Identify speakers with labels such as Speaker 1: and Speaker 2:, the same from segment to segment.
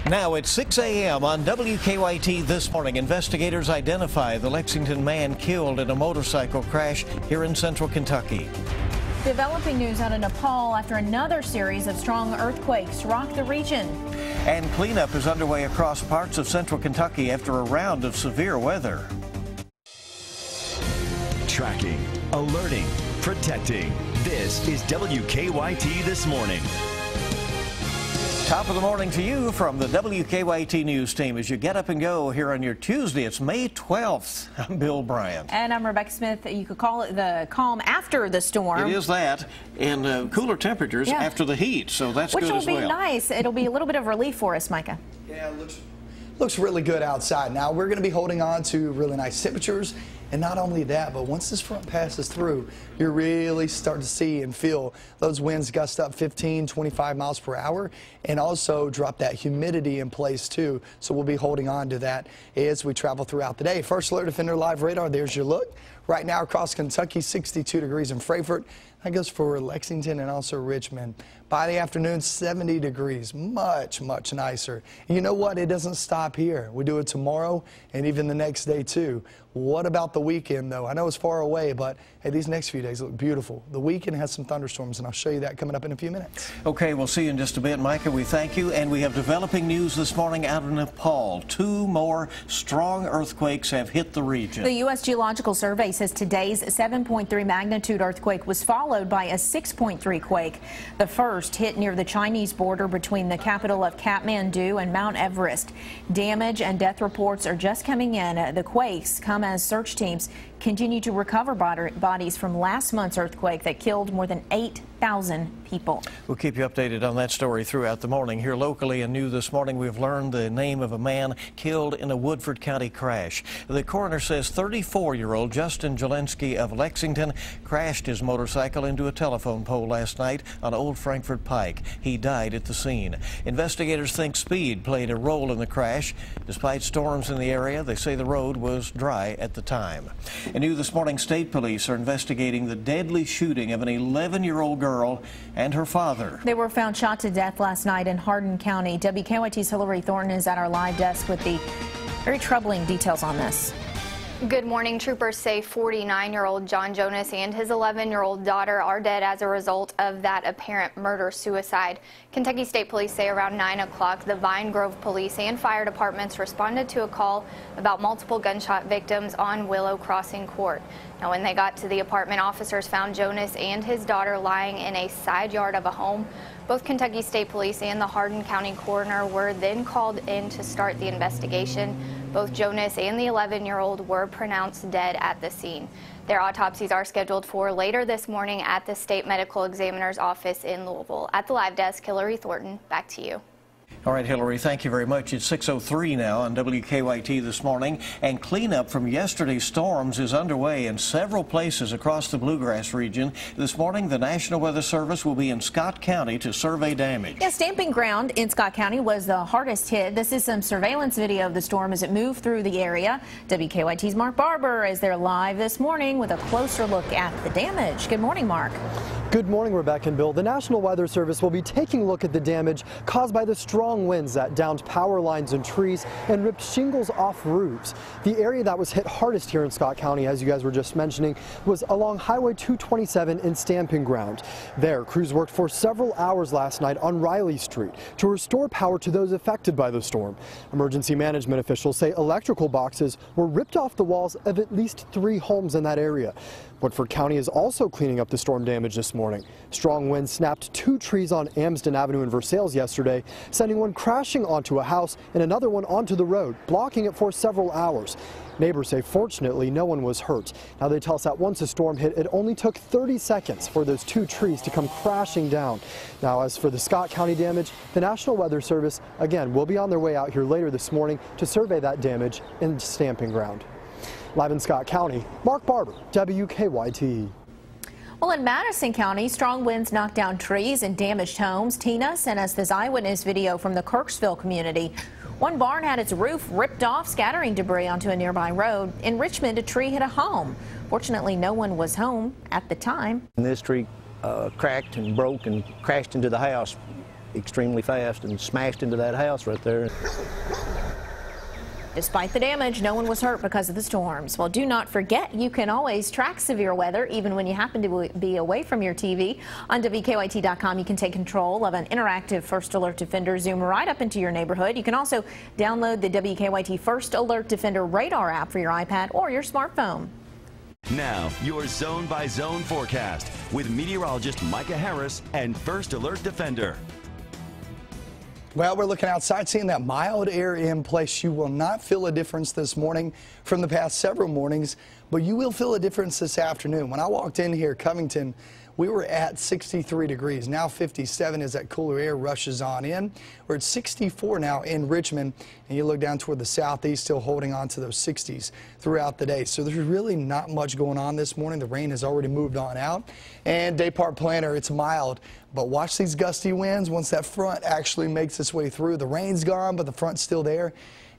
Speaker 1: Now it's 6 a.m. on WKYT this morning. Investigators identify the Lexington man killed in a motorcycle crash here in central Kentucky.
Speaker 2: Developing news out of Nepal after another series of strong earthquakes rocked the region.
Speaker 1: And cleanup is underway across parts of central Kentucky after a round of severe weather.
Speaker 3: Tracking, alerting, protecting. This is WKYT This Morning.
Speaker 1: Top of the morning to you from the WKYT News team as you get up and go here on your Tuesday. It's May 12th. I'm Bill Bryant.
Speaker 2: And I'm Rebecca Smith. You could call it the calm after the storm.
Speaker 1: It is that, and cooler temperatures after the heat, so that's good as well.
Speaker 2: Which will be nice. It'll be a little bit of relief for us, Micah.
Speaker 4: Yeah, it looks really good outside. Now, we're going to be holding on to really nice temperatures. And not only that, but once this front passes through, you're really starting to see and feel those winds gust up 15, 25 miles per hour and also drop that humidity in place too. So we'll be holding on to that as we travel throughout the day. First Alert Defender Live Radar, there's your look. Right now across Kentucky, 62 degrees in Frankfort. That goes for Lexington and also Richmond. By the afternoon, 70 degrees, much, much nicer. And you know what? It doesn't stop here. We do it tomorrow and even the next day too. What about the weekend though? I know it's far away, but hey, these next few days look beautiful. The weekend has some thunderstorms and I'll show you that coming up in a few minutes.
Speaker 1: Okay, we'll see you in just a bit. Micah, we thank you. And we have developing news this morning out of Nepal. 2 more strong earthquakes have hit the region.
Speaker 2: The U.S. Geological Survey says today's 7.3 magnitude earthquake was followed by a 6.3 quake. The first hit near the Chinese border between the capital of Kathmandu and Mount Everest. Damage and death reports are just coming in. The quakes come as search teams continue to recover bodies from last month's earthquake that killed more than 8,000 people.
Speaker 1: We'll keep you updated on that story throughout the morning. Here locally and new this morning, we've learned the name of a man killed in a Woodford County crash. The coroner says 34-year-old Justin Jelensky of Lexington crashed his motorcycle into a telephone pole last night on Old Frankfort Pike. He died at the scene. Investigators think speed played a role in the crash. Despite storms in the area, they say the road was dry at the time. And new this morning, state police are investigating the deadly shooting of an 11-year-old girl and her father.
Speaker 2: They were found shot to death last night in Hardin County. WKYT's Hillary Thornton is at our live desk with the very troubling details on this.
Speaker 5: Good morning. Troopers say 49-year-old John Jonas and his 11-year-old daughter are dead as a result of that apparent murder-suicide. Kentucky State Police say around 9 o'clock, the Vine Grove Police and fire departments responded to a call about multiple gunshot victims on Willow Crossing Court. Now, when they got to the apartment, officers found Jonas and his daughter lying in a side yard of a home. Both Kentucky State Police and the Hardin County coroner were then called in to start the investigation. Both Jonas and the 11-year-old were pronounced dead at the scene. Their autopsies are scheduled for later this morning at the State Medical Examiner's office in Louisville. At the live desk, Hillary Thornton, back to you.
Speaker 1: All right, Hillary, thank you very much. It's 6:03 now on WKYT this morning, and cleanup from yesterday's storms is underway in several places across the Bluegrass region. This morning, the National Weather Service will be in Scott County to survey damage.
Speaker 2: Yeah, Stamping Ground in Scott County was the hardest hit. This is some surveillance video of the storm as it moved through the area. WKYT's Mark Barber is there live this morning with a closer look at the damage. Good morning, Mark.
Speaker 6: Good morning, Rebecca and Bill. The National Weather Service will be taking a look at the damage caused by the strong winds that downed power lines and trees and ripped shingles off roofs. The area that was hit hardest here in Scott County, as you guys were just mentioning, was along Highway 227 in Stamping Ground. There, crews worked for several hours last night on Riley Street to restore power to those affected by the storm. Emergency management officials say electrical boxes were ripped off the walls of at least 3 homes in that area. Woodford County is also cleaning up the storm damage this morning. Strong winds snapped 2 trees on Amsden Avenue in Versailles yesterday, sending one crashing onto a house and another one onto the road, blocking it for several hours. Neighbors say fortunately no one was hurt. Now they tell us that once the storm hit, it only took 30 seconds for those 2 trees to come crashing down. Now as for the Scott County damage, the National Weather Service again will be on their way out here later this morning to survey that damage in Stamping Ground. Live in Scott County, Mark Barber, WKYT.
Speaker 2: Well, in Madison County, strong winds knocked down trees and damaged homes. Tina sent us this eyewitness video from the Kirksville community. One barn had its roof ripped off, scattering debris onto a nearby road. In Richmond, a tree hit a home. Fortunately, no one was home at the time.
Speaker 7: This tree cracked and broke and crashed into the house extremely fast and smashed into that house right there.
Speaker 2: Despite the damage, no one was hurt because of the storms. Well, do not forget, you can always track severe weather even when you happen to be away from your TV. On WKYT.com, you can take control of an interactive First Alert Defender zoom right up into your neighborhood. You can also download the WKYT First Alert Defender radar app for your iPad or your smartphone.
Speaker 3: Now, your zone-by-zone forecast with meteorologist Micah Harris and First Alert Defender.
Speaker 4: Well, we're looking outside, seeing that mild air in place. You will not feel a difference this morning from the past several mornings, but you will feel a difference this afternoon. When I walked in here, Covington, we were at 63 degrees. Now 57 as that cooler air rushes on in. We're at 64 now in Richmond, and you look down toward the southeast, still holding on to those 60s throughout the day. So there's really not much going on this morning. The rain has already moved on out. And day part planner, it's mild, but watch these gusty winds. Once that front actually makes its way through, the rain's gone, but the front's still there.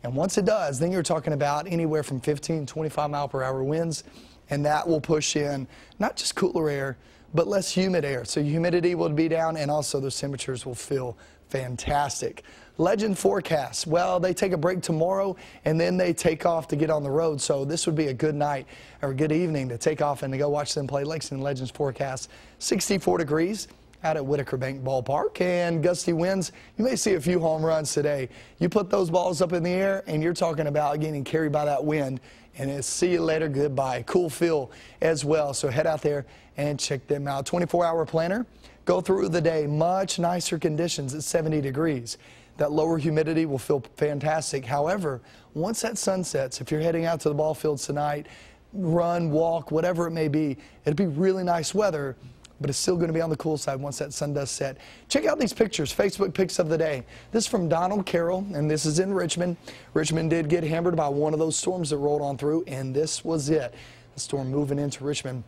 Speaker 4: And once it does, then you're talking about anywhere from 15 to 25 mile per hour winds, and that will push in not just cooler air, but less humid air. So humidity will be down, and also those temperatures will feel fantastic. Legend forecasts, well, they take a break tomorrow and then they take off to get on the road. So this would be a good night or a good evening to take off and to go watch them play. Lexington Legends forecast 64 degrees out at Whitaker Bank Ballpark, and gusty winds. You may see a few home runs today. You put those balls up in the air and you're talking about getting carried by that wind, and it's see you later, goodbye. Cool feel as well, so head out there and check them out. 24-hour planner, go through the day, much nicer conditions at 70 degrees. That lower humidity will feel fantastic. However, once that sun sets, if you're heading out to the ball fields tonight, run, walk, whatever it may be, it'll be really nice weather, but it's still going to be on the cool side once that sun does set. Check out these pictures, Facebook pics of the day. This is from Donald Carroll, and this is in Richmond. Richmond did get hammered by one of those storms that rolled on through, and this was it. The storm moving into Richmond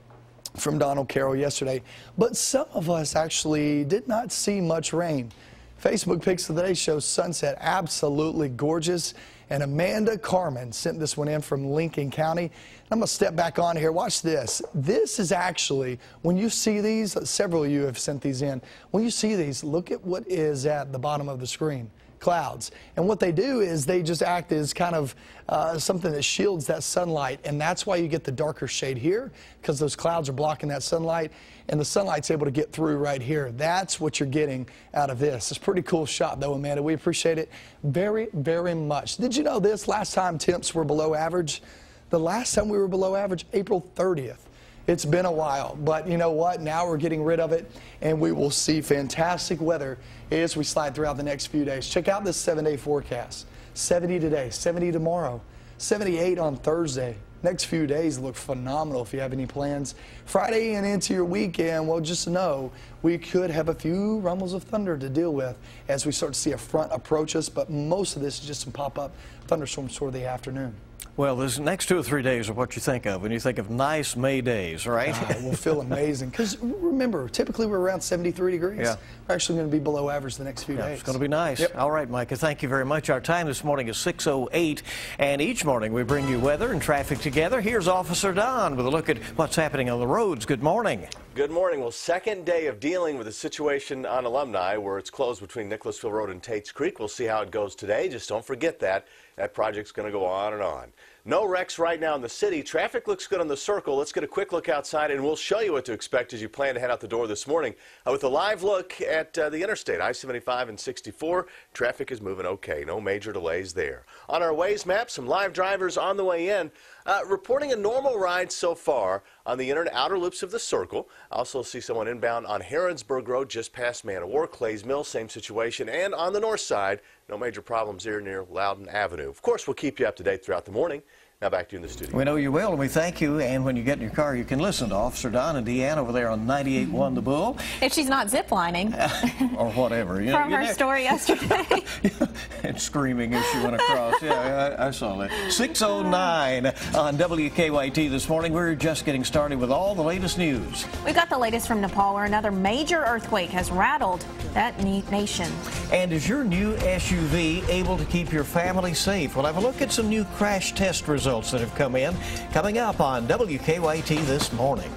Speaker 4: from Donald Carroll yesterday. But some of us actually did not see much rain. Facebook pics of the day show sunset absolutely gorgeous. And Amanda Carmen sent this one in from Lincoln County. I'm going to step back on here. Watch this. This is actually, when you see these, several of you have sent these in. When you see these, look at what is at the bottom of the screen. Clouds. And what they do is they just act as kind of something that shields that sunlight, and that's why you get the darker shade here, because those clouds are blocking that sunlight, and the sunlight's able to get through right here. That's what you're getting out of this. It's a pretty cool shot though, Amanda. We appreciate it very, very much. Did you know this? Last time temps were below average, the last time we were below average, April 30th. It's been a while, but you know what? Now we're getting rid of it, and we will see fantastic weather as we slide throughout the next few days. Check out this 7-day forecast. 70 today, 70 tomorrow, 78 on Thursday. Next few days look phenomenal if you have any plans. Friday and into your weekend, well, just know we could have a few rumbles of thunder to deal with as we start to see a front approach us, but most of this is just some pop-up thunderstorms toward the afternoon.
Speaker 1: Well, these next 2 or 3 days are what you think of when you think of nice May days, right?
Speaker 4: It will feel amazing. Because remember, typically we're around 73 degrees.
Speaker 1: Yeah.
Speaker 4: We're actually going to be below average the next few days.
Speaker 1: It's going to be nice.
Speaker 4: Yep.
Speaker 1: All right, Micah, thank you very much. Our time this morning is 6:08, and each morning we bring you weather and traffic together. Here's Officer Don with a look at what's happening on the roads. Good morning.
Speaker 8: Good morning. Well, second day of dealing with the situation on Alumni where it's closed between Nicholasville Road and Tate's Creek. We'll see how it goes today. Just don't forget that. That project's going to go on and on. No wrecks right now in the city. Traffic looks good on the circle. Let's get a quick look outside, and we'll show you what to expect as you plan to head out the door this morning. With a live look at the interstate, I-75 and 64, traffic is moving okay. No major delays there. On our Waze map, some live drivers on the way in. Reporting a normal ride so far on the inner and outer loops of the circle. Also see someone inbound on Harrodsburg Road just past Man of War, Clays Mill, same situation. And on the north side, no major problems here near Loudon Avenue. Of course, we'll keep you up to date throughout the morning. Now back to you in the studio.
Speaker 1: We know you will, and we thank you. And when you get in your car, you can listen to Officer Don and Deanne over there on 98.1 The Bull.
Speaker 2: If she's not ziplining.
Speaker 1: Or whatever. You
Speaker 2: From her story yesterday.
Speaker 1: And screaming as she went across. Yeah, I saw that. 6:09 on WKYT this morning. We're just getting started with all the latest news.
Speaker 2: We've got the latest from Nepal, where another major earthquake has rattled that nation.
Speaker 1: And is your new SUV able to keep your family safe? We'll have a look at some new crash test results that have come in, coming up on WKYT this morning.